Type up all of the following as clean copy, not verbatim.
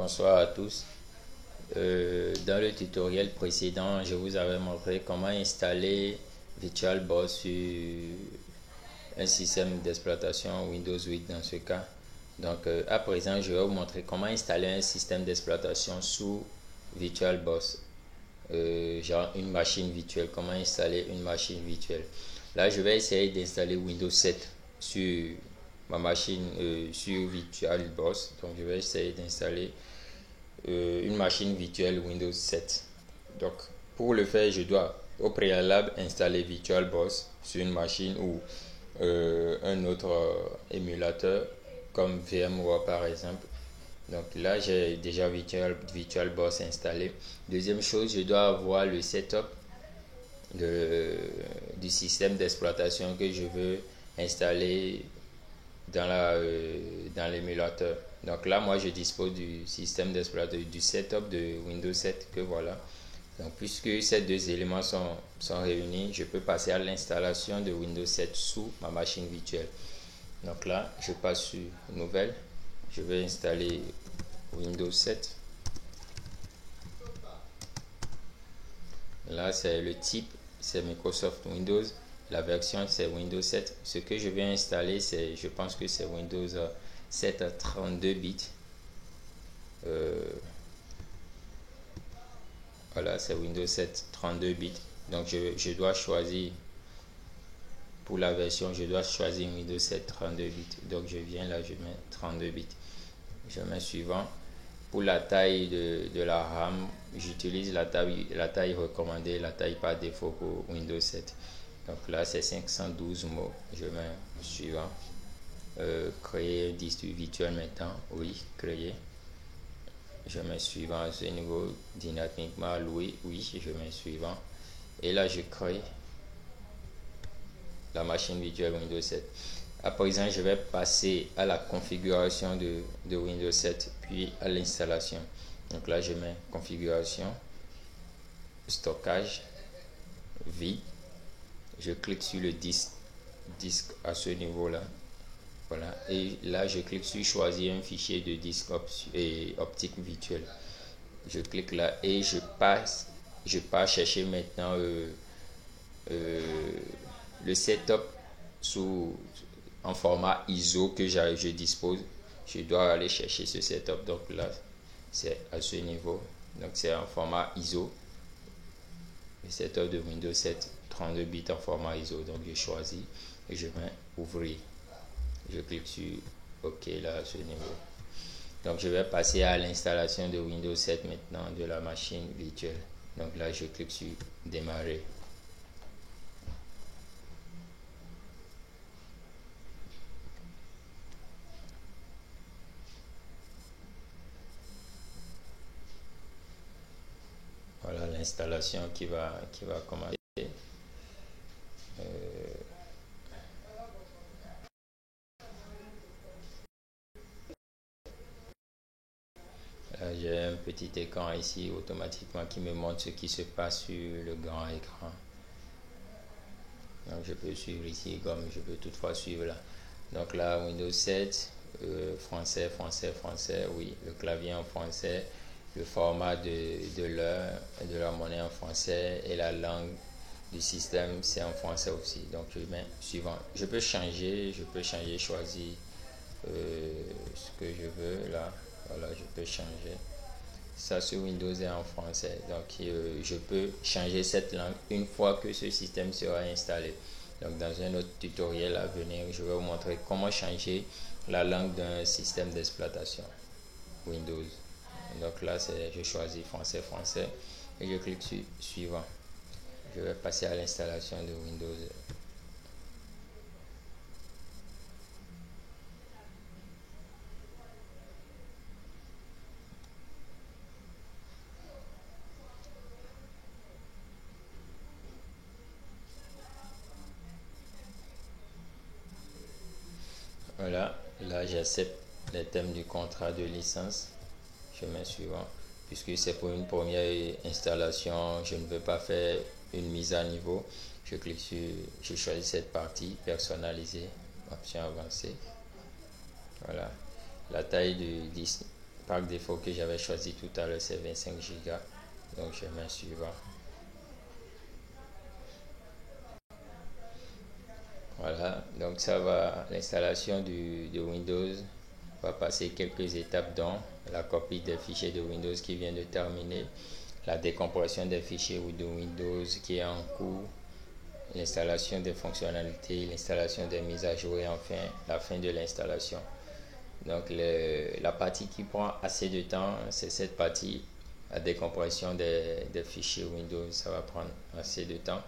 Bonsoir à tous. Dans le tutoriel précédent, je vous avais montré comment installer VirtualBox sur un système d'exploitation Windows 8 dans ce cas. Donc à présent, je vais vous montrer comment installer un système d'exploitation sous VirtualBox. Genre une machine virtuelle, comment installer une machine virtuelle. Là, je vais essayer d'installer Windows 7 sur ma machine sur VirtualBox. Donc je vais essayer d'installer une machine virtuelle Windows 7. Donc pour le faire, je dois au préalable installer VirtualBox sur une machine ou un autre émulateur comme VMware par exemple. Donc là, j'ai déjà VirtualBox installé. Deuxième chose, je dois avoir le setup du système d'exploitation que je veux installer dans l'émulateur. Donc là, moi, je dispose du système d'exploitation, du setup de Windows 7 que voilà. Donc puisque ces deux éléments sont réunis, je peux passer à l'installation de Windows 7 sous ma machine virtuelle. Donc là, je passe sur Nouvelle. Je vais installer Windows 7. Là, c'est le type, c'est Microsoft Windows. La version, c'est Windows 7. Ce que je vais installer, je pense que c'est Windows 7 à 32 bits. Voilà, c'est Windows 7 32 bits. Donc, je dois choisir, pour la version, je dois choisir Windows 7 32 bits. Donc, je viens là, je mets 32 bits. Je mets suivant. Pour la taille de la RAM, j'utilise la taille recommandée, la taille par défaut pour Windows 7. Donc là, c'est 512 mots. Je mets suivant. Créer un disque virtuel maintenant. Oui, créer. Je mets suivant à ce niveau. Dynamiquement alloué. Oui, je mets suivant. Et là, je crée la machine virtuelle Windows 7. À présent, je vais passer à la configuration de Windows 7, puis à l'installation. Donc là, je mets configuration, stockage, vie. Je clique sur le disque à ce niveau-là. Voilà. Et là, je clique sur choisir un fichier de disque optique virtuel. Je clique là et je pars chercher maintenant le setup en format ISO que je dispose. Je dois aller chercher ce setup. Donc là, c'est à ce niveau. Donc c'est en format ISO. Le setup de Windows 7 32 bits en format ISO. Donc je choisis et je vais ouvrir. Je clique sur OK là à ce niveau. Donc je vais passer à l'installation de Windows 7 maintenant de la machine virtuelle. Donc là, je clique sur démarrer. Voilà l'installation qui va commencer. J'ai un petit écran ici automatiquement qui me montre ce qui se passe sur le grand écran. Donc je peux suivre ici comme je peux toutefois suivre là. Donc là, Windows 7, français, oui, le clavier en français, le format de l'heure et de la monnaie en français et la langue du système c'est en français aussi. Donc je mets suivant. Je peux changer, choisir ce que je veux là. Voilà, je peux changer. Ça sur Windows est en français. Donc je peux changer cette langue une fois que ce système sera installé. Donc dans un autre tutoriel à venir, je vais vous montrer comment changer la langue d'un système d'exploitation Windows. Donc là, je choisis français et je clique sur suivant. Je vais passer à l'installation de Windows. Voilà, là j'accepte les thèmes du contrat de licence. Je mets suivant. Puisque c'est pour une première installation, je ne veux pas faire une mise à niveau. Je clique sur, je choisis cette partie, personnaliser, option avancée. Voilà, la taille du disque par défaut que j'avais choisi tout à l'heure, c'est 25 Go. Donc je mets suivant. Voilà, donc ça va, l'installation de Windows va passer quelques étapes, dont la copie des fichiers de Windows qui vient de terminer, la décompression des fichiers de Windows qui est en cours, l'installation des fonctionnalités, l'installation des mises à jour et enfin la fin de l'installation. Donc la partie qui prend assez de temps, c'est cette partie, la décompression des fichiers Windows. Ça va prendre assez de temps.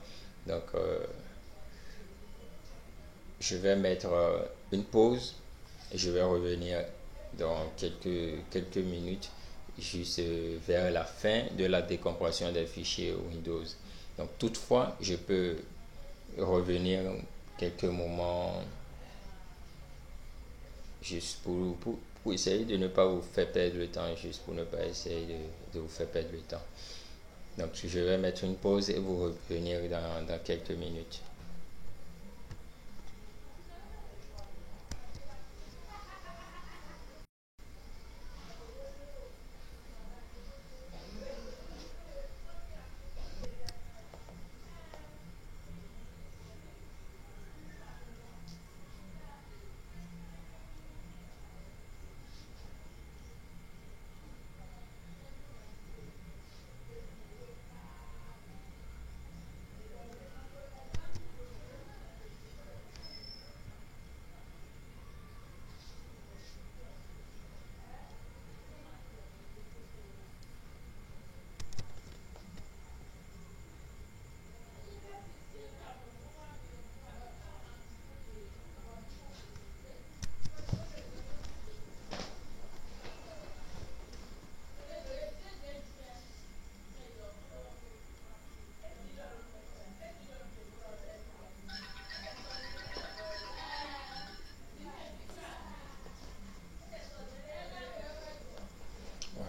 Donc je vais mettre une pause et je vais revenir dans quelques minutes juste vers la fin de la décompression des fichiers Windows. Donc toutefois, je peux revenir quelques moments juste pour essayer de ne pas vous faire perdre le temps, juste pour ne pas essayer de vous faire perdre le temps. Donc je vais mettre une pause et vous revenir dans quelques minutes.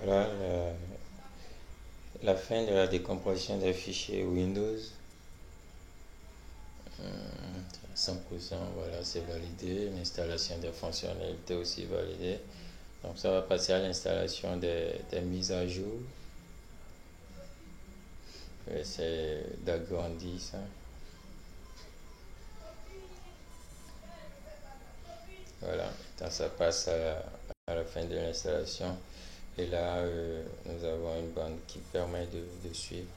Voilà la fin de la décomposition des fichiers Windows. 100%, voilà, c'est validé. L'installation des fonctionnalités aussi validée. Donc ça va passer à l'installation des mises à jour. Je vais essayer d'agrandir ça. Voilà, quand ça passe à la fin de l'installation. Et là, nous avons une bande qui permet de suivre.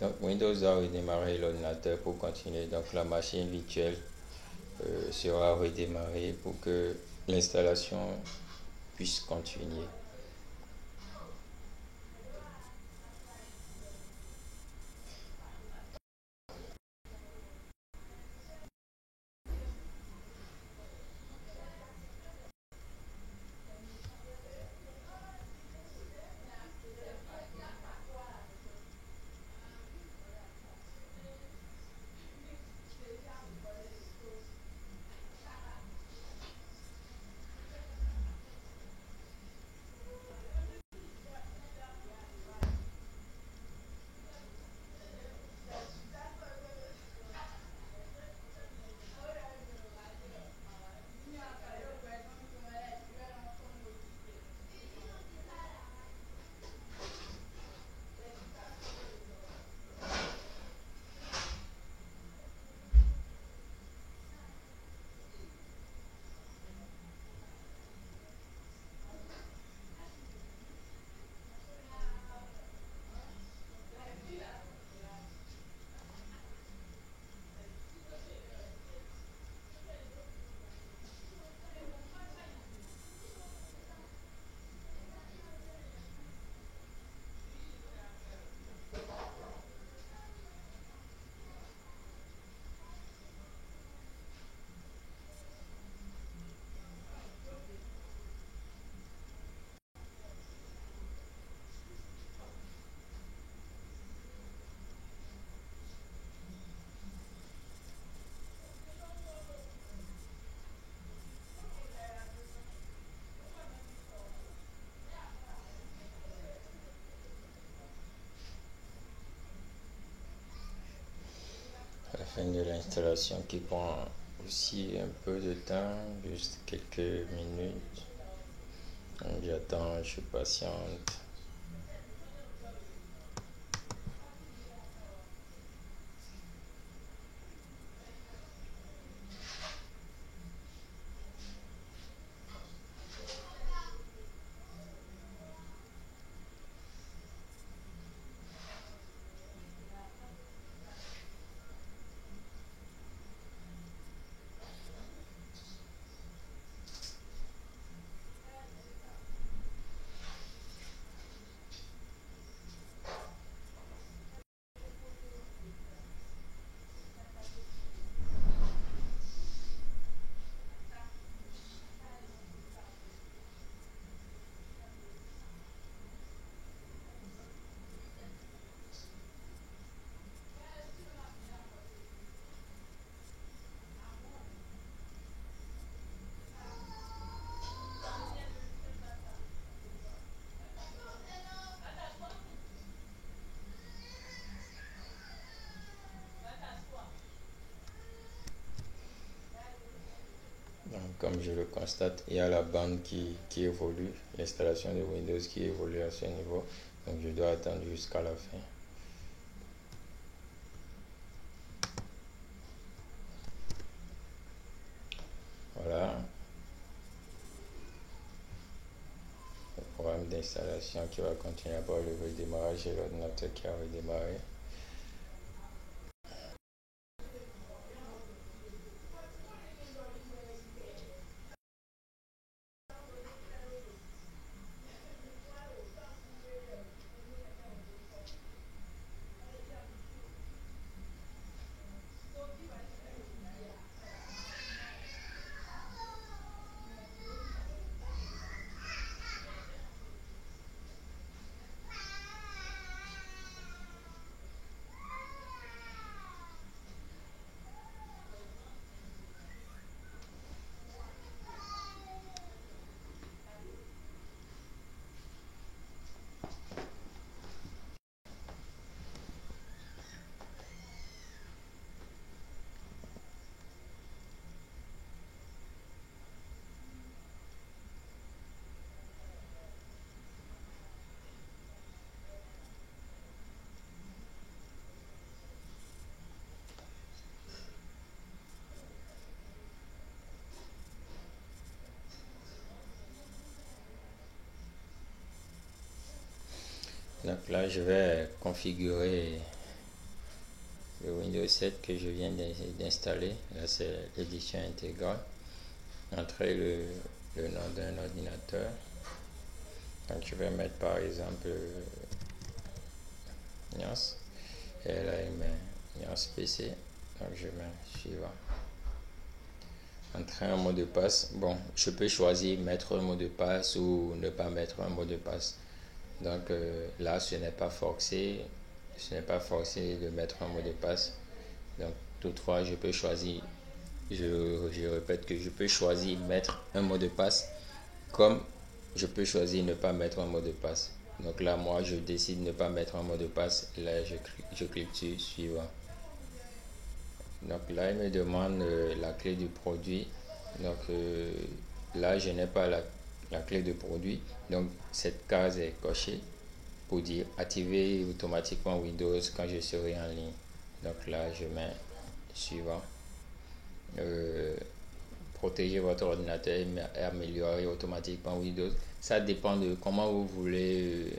Donc Windows a redémarré l'ordinateur pour continuer. Donc la machine virtuelle sera redémarrée pour que l'installation puisse continuer. À la fin de l'installation qui prend aussi un peu de temps, juste quelques minutes. Donc, j'attends, je suis patiente. Donc, comme je le constate, il y a la bande qui évolue, l'installation de Windows qui évolue à ce niveau. Donc, je dois attendre jusqu'à la fin. Voilà. Le programme d'installation qui va continuer par le redémarrage et l'ordinateur qui a redémarré. Donc là, je vais configurer le Windows 7 que je viens d'installer. Là, c'est l'édition intégrale. Entrer le nom d'un ordinateur. Donc, je vais mettre par exemple NIAS. Et là, il met NIAS PC. Donc, je mets suivant. Entrer un mot de passe. Bon, je peux choisir mettre un mot de passe ou ne pas mettre un mot de passe. Donc là, ce n'est pas forcé de mettre un mot de passe. Donc toutefois, je peux choisir, je répète que je peux choisir mettre un mot de passe comme je peux choisir ne pas mettre un mot de passe. Donc là, moi, je décide de ne pas mettre un mot de passe. Là, je clique sur suivant. Donc là, il me demande la clé du produit. Donc là, je n'ai pas la clé de produit. Donc cette case est cochée pour dire activer automatiquement Windows quand je serai en ligne. Donc là, je mets suivant. Protéger votre ordinateur et améliorer automatiquement Windows. Ça dépend de comment vous voulez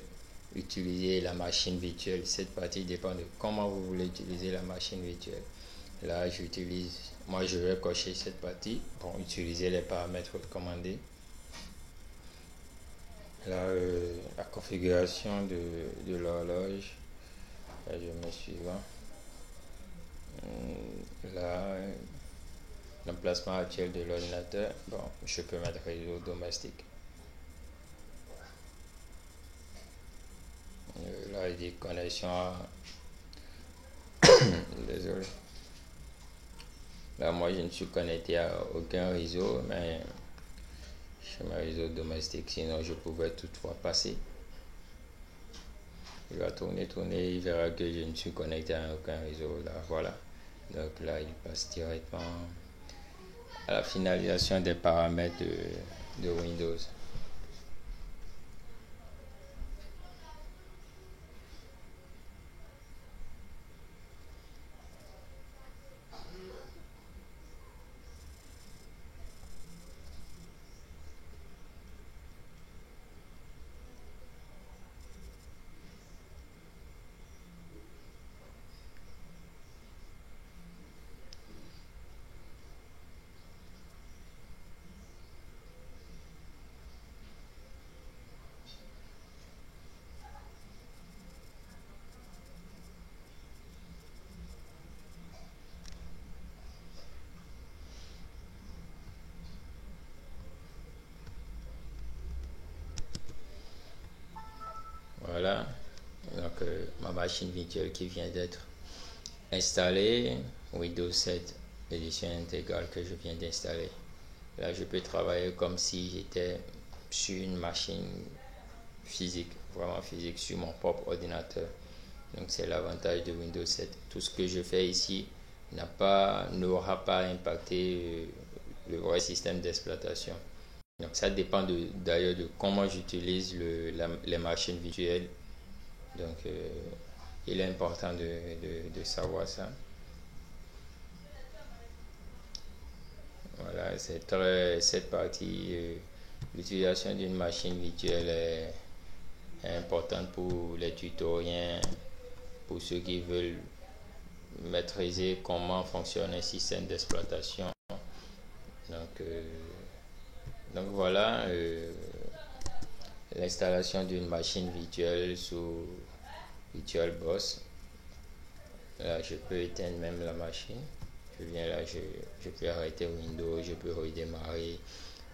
utiliser la machine virtuelle. Cette partie dépend de comment vous voulez utiliser la machine virtuelle. Là, moi je vais cocher cette partie. Bon, utiliser les paramètres recommandés. Là, la configuration de l'horloge. Là, je mets suivant. Là, l'emplacement actuel de l'ordinateur. Bon, je peux mettre réseau domestique. Là, il dit connexion à... Désolé. Là, moi, je ne suis connecté à aucun réseau, mais chez mon réseau domestique, sinon je pouvais toutefois passer. Il va tourner, il verra que je ne suis connecté à aucun réseau. Là, voilà. Donc là, il passe directement à la finalisation des paramètres de Windows. voilà, donc ma machine virtuelle qui vient d'être installée, Windows 7 édition intégrale que je viens d'installer. Là, je peux travailler comme si j'étais sur une machine physique, vraiment physique, sur mon propre ordinateur. Donc c'est l'avantage de Windows 7. Tout ce que je fais ici n'aura pas impacté le vrai système d'exploitation. Donc ça dépend d'ailleurs de comment j'utilise les machines virtuelles. Donc il est important de savoir ça. Voilà, cette partie, l'utilisation d'une machine virtuelle est importante pour les tutoriels, pour ceux qui veulent maîtriser comment fonctionne un système d'exploitation. Donc voilà l'installation d'une machine virtuelle sous VirtualBoss. Là, je peux éteindre même la machine. Je viens là, je peux arrêter Windows, je peux redémarrer,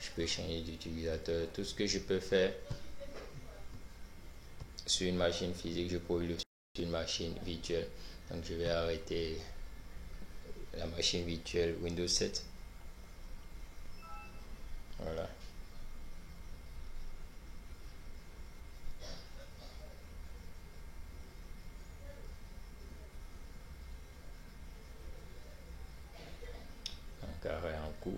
je peux changer d'utilisateur. Tout ce que je peux faire sur une machine physique, je peux le faire sur une machine virtuelle. Donc je vais arrêter la machine virtuelle Windows 7. Voilà. Donc arrêt en cours.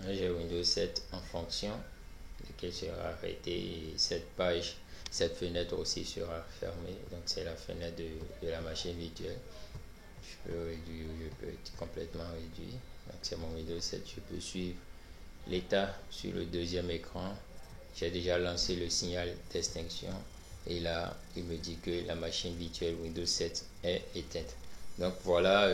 Là, j'ai Windows 7 en fonction, lequel sera arrêté, et cette fenêtre aussi sera fermée. Donc c'est la fenêtre de la machine virtuelle. Je peux réduire, je peux être complètement réduit. Donc c'est mon Windows 7. Je peux suivre l'état sur le deuxième écran. J'ai déjà lancé le signal d'extinction et là il me dit que la machine virtuelle Windows 7 est éteinte. Donc voilà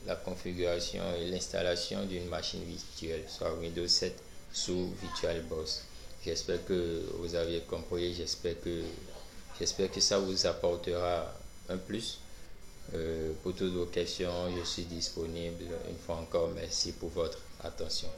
la configuration et l'installation d'une machine virtuelle, soit Windows 7 sous VirtualBoss. J'espère que vous avez compris, j'espère que ça vous apportera un plus. Pour toutes vos questions, je suis disponible. Une fois encore, merci pour votre attention.